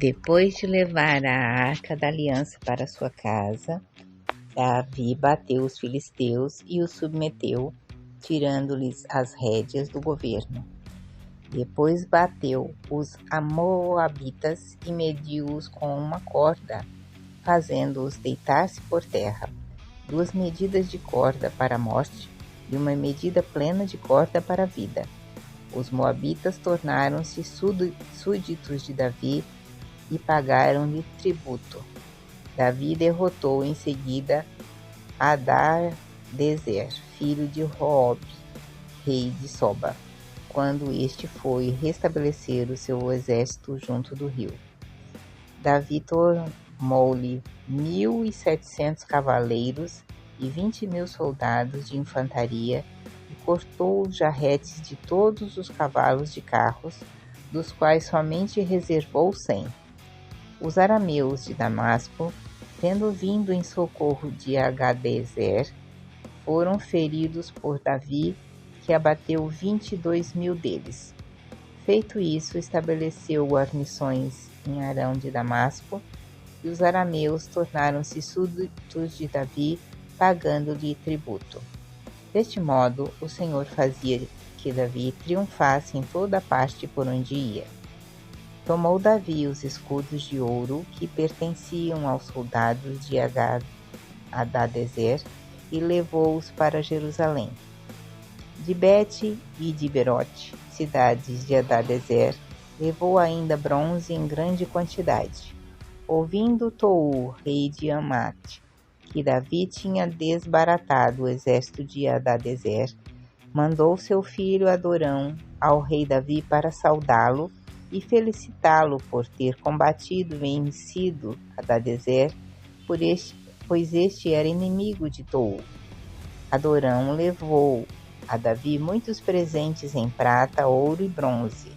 Depois de levar a arca da aliança para sua casa, Davi bateu os filisteus e os submeteu, tirando-lhes as rédeas do governo. Depois bateu os amoabitas e mediu-os com uma corda, fazendo-os deitar-se por terra, 2 medidas de corda para a morte e 1 medida plena de corda para a vida. Os moabitas tornaram-se súditos de Davi e pagaram-lhe tributo. Davi derrotou em seguida Hadadezer, filho de Roobe, rei de Soba, quando este foi restabelecer o seu exército junto do rio. Davi tomou-lhe 1.700 cavaleiros e 20.000 soldados de infantaria e cortou os jarretes de todos os cavalos de carros, dos quais somente reservou 100. Os arameus de Damasco, tendo vindo em socorro de Hadadezer, foram feridos por Davi, que abateu 22.000 deles. Feito isso, estabeleceu guarnições em Arão de Damasco, e os arameus tornaram-se súditos de Davi, pagando-lhe tributo. Deste modo, o Senhor fazia que Davi triunfasse em toda a parte por onde ia. Tomou Davi os escudos de ouro que pertenciam aos soldados de Hadadezer e levou-os para Jerusalém. De Bete e de Berote, cidades de Hadadezer, levou ainda bronze em grande quantidade. Ouvindo Tou, rei de Amate, que Davi tinha desbaratado o exército de Hadadezer, mandou seu filho Adorão ao rei Davi para saudá-lo e felicitá-lo por ter combatido e vencido Hadadezer, pois este era inimigo de Tou. Adorão levou a Davi muitos presentes em prata, ouro e bronze,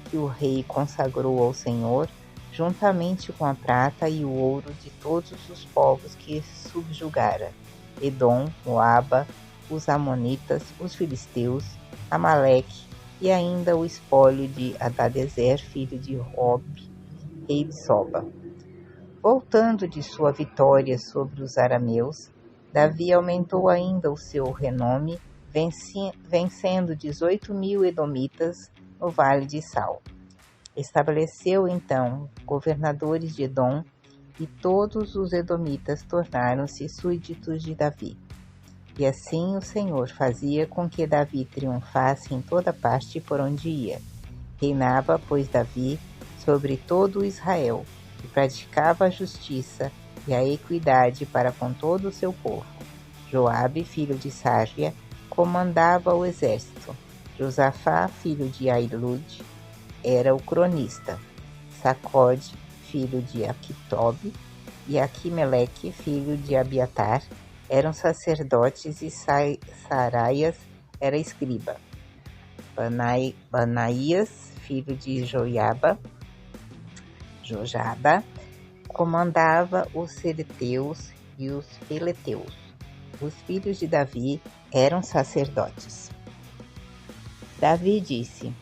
que o rei consagrou ao Senhor, juntamente com a prata e o ouro de todos os povos que subjugara: Edom, Moabe, os amonitas, os filisteus, Amaleque, e ainda o espólio de Hadadezer, filho de Roobe, rei de Soba. Voltando de sua vitória sobre os arameus, Davi aumentou ainda o seu renome, vencendo 18.000 edomitas no Vale de Sal. Estabeleceu então governadores de Edom, e todos os edomitas tornaram-se súditos de Davi. E assim o Senhor fazia com que Davi triunfasse em toda parte por onde ia. Reinava, pois, Davi sobre todo Israel, e praticava a justiça e a equidade para com todo o seu povo. Joabe, filho de Sarvia, comandava o exército. Josafá, filho de Ahilude, era o cronista. Sacode, filho de Aquitobe, e Aquimeleque, filho de Abiatar, eram sacerdotes, e Saraias era escriba. Banaías, filho de Jojaba, comandava os cereteus e os peleteus. Os filhos de Davi eram sacerdotes. Davi disse: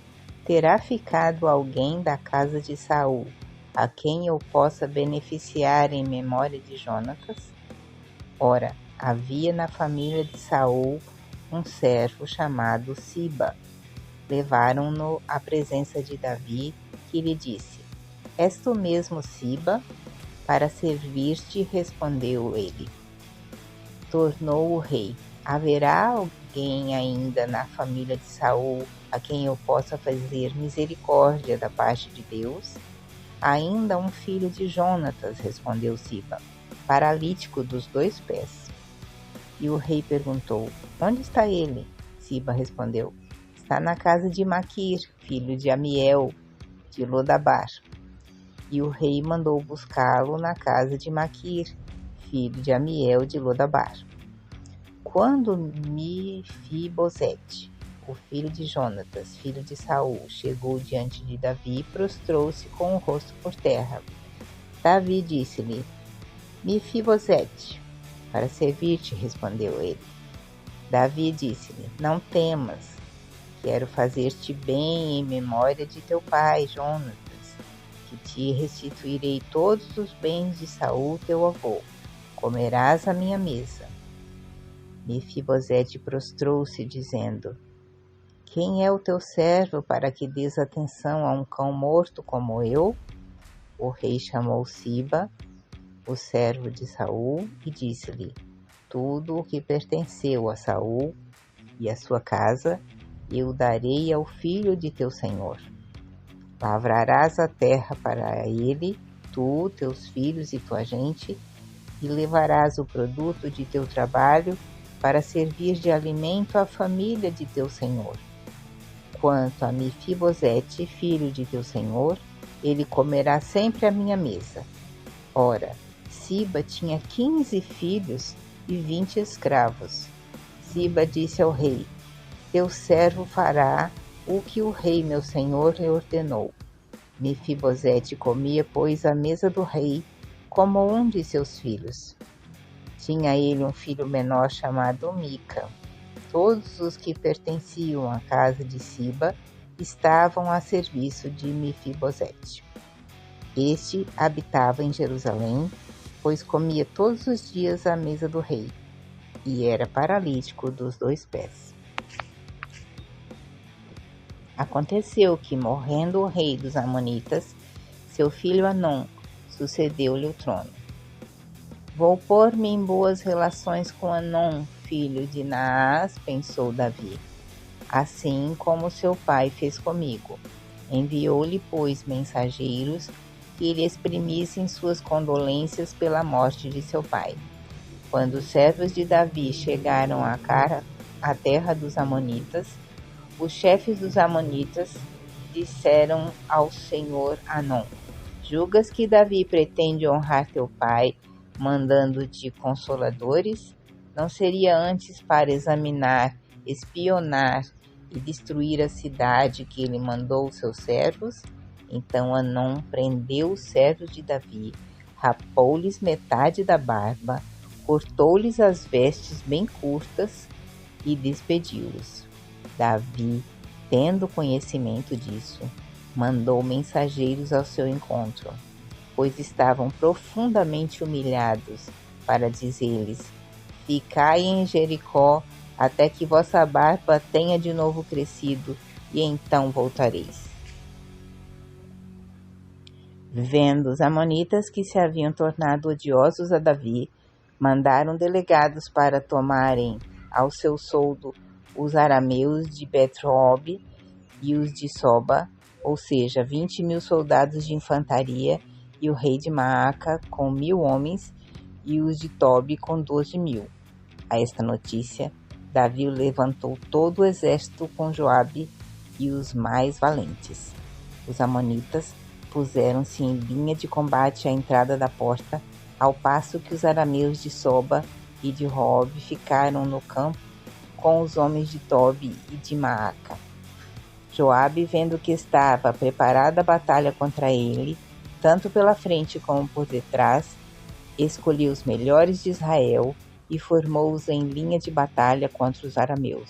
terá ficado alguém da casa de Saul, a quem eu possa beneficiar em memória de Jonatas? Ora, havia na família de Saul um servo chamado Siba. Levaram-no à presença de Davi, que lhe disse: és tu mesmo Siba? Para servir-te, respondeu ele. Tornou o rei: haverá alguém ainda na família de Saul a quem eu possa fazer misericórdia da parte de Deus? Ainda um filho de Jonatas, respondeu Siba, paralítico dos 2 pés. E o rei perguntou: onde está ele? Siba respondeu: está na casa de Maquir, filho de Amiel, de Lodabar. E o rei mandou buscá-lo na casa de Maquir, filho de Amiel, de Lodabar. Quando Mefibosete, o filho de Jonatas, filho de Saul, chegou diante de Davi, prostrou-se com o rosto por terra. Davi disse-lhe: Mefibosete, para servir-te, respondeu ele. Davi disse-lhe: não temas, quero fazer-te bem em memória de teu pai, Jonatas, que te restituirei todos os bens de Saul teu avô. Comerás à minha mesa. Mefibosete prostrou-se, dizendo: Quem é o teu servo para que des atenção a um cão morto como eu? O rei chamou Siba, o servo de Saul, e disse-lhe: Tudo o que pertenceu a Saul e a sua casa, eu darei ao filho de teu senhor. Lavrarás a terra para ele, tu, teus filhos e tua gente, e levarás o produto de teu trabalho para servir de alimento à família de teu senhor. Quanto a Mefibosete, filho de teu senhor, ele comerá sempre à minha mesa. Ora, Siba tinha 15 filhos e 20 escravos. Siba disse ao rei: Teu servo fará o que o rei meu senhor lhe ordenou. Mefibosete comia, pois, à mesa do rei, como um de seus filhos. Tinha ele um filho menor chamado Mica. Todos os que pertenciam à casa de Siba estavam a serviço de Mefibosete. Este habitava em Jerusalém, pois comia todos os dias à mesa do rei, e era paralítico dos 2 pés. Aconteceu que, morrendo o rei dos Amonitas, seu filho Anom sucedeu-lhe o trono. Vou pôr-me em boas relações com Anom, filho de Naás, pensou Davi, assim como seu pai fez comigo. Enviou-lhe, pois, mensageiros que lhe exprimissem suas condolências pela morte de seu pai. Quando os servos de Davi chegaram à terra dos Amonitas, os chefes dos Amonitas disseram ao senhor Anom: Julgas que Davi pretende honrar teu pai, mandando-te consoladores? Não seria antes para examinar, espionar e destruir a cidade que ele mandou seus servos? Então Anom prendeu os servos de Davi, rapou-lhes metade da barba, cortou-lhes as vestes bem curtas e despediu-os. Davi, tendo conhecimento disso, mandou mensageiros ao seu encontro, pois estavam profundamente humilhados, para dizer-lhes: Ficai em Jericó até que vossa barba tenha de novo crescido, e então voltareis. Vendo os amonitas que se haviam tornado odiosos a Davi, mandaram delegados para tomarem ao seu soldo os arameus de Bet-Rob e os de Soba, ou seja, 20.000 soldados de infantaria, e o rei de Maaca com 1.000 homens, e os de Tobi com 12.000. A esta notícia, Davi levantou todo o exército com Joabe e os mais valentes. Os amonitas puseram-se em linha de combate à entrada da porta, ao passo que os arameus de Soba e de Rob ficaram no campo com os homens de Tobi e de Maaca. Joabe, vendo que estava preparada a batalha contra ele, tanto pela frente como por detrás, escolheu os melhores de Israel e formou-os em linha de batalha contra os arameus.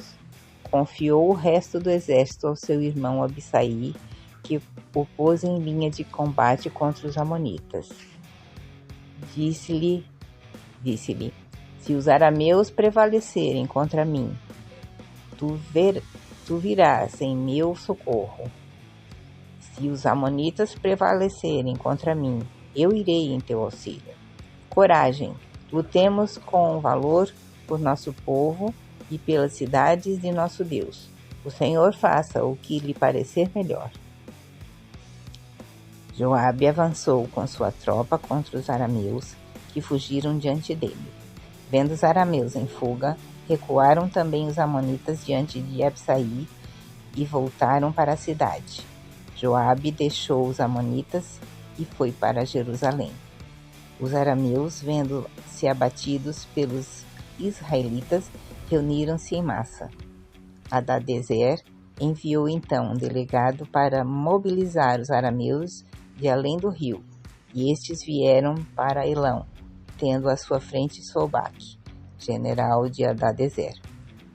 Confiou o resto do exército ao seu irmão Abissai, que o pôs em linha de combate contra os amonitas. Disse-lhe: Se os arameus prevalecerem contra mim, tu virás em meu socorro. Se os amonitas prevalecerem contra mim, eu irei em teu auxílio. Coragem, lutemos com valor por nosso povo e pelas cidades de nosso Deus. O Senhor faça o que lhe parecer melhor. Joabe avançou com sua tropa contra os arameus, que fugiram diante dele. Vendo os arameus em fuga, recuaram também os amonitas diante de Abissai e voltaram para a cidade. Joabe deixou os amonitas e foi para Jerusalém. Os arameus, vendo-se abatidos pelos israelitas, reuniram-se em massa. Hadadezer enviou então um delegado para mobilizar os arameus de além do rio, e estes vieram para Elão, tendo à sua frente Sobaque, general de Hadadezer.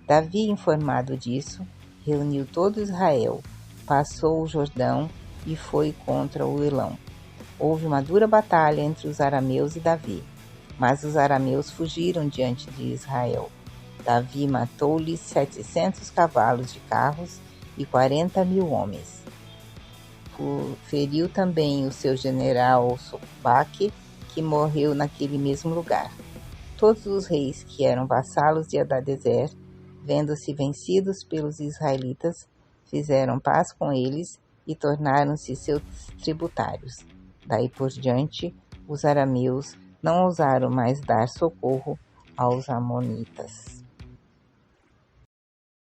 Davi, informado disso, reuniu todo Israel, passou o Jordão e foi contra o Elão. houve uma dura batalha entre os arameus e Davi, mas os arameus fugiram diante de Israel. Davi matou-lhes 700 cavalos de carros e 40.000 homens. Feriu também o seu general Sobaque, que morreu naquele mesmo lugar. Todos os reis que eram vassalos de Hadadezer, vendo-se vencidos pelos israelitas, fizeram paz com eles e tornaram-se seus tributários. Daí por diante, os arameus não ousaram mais dar socorro aos amonitas.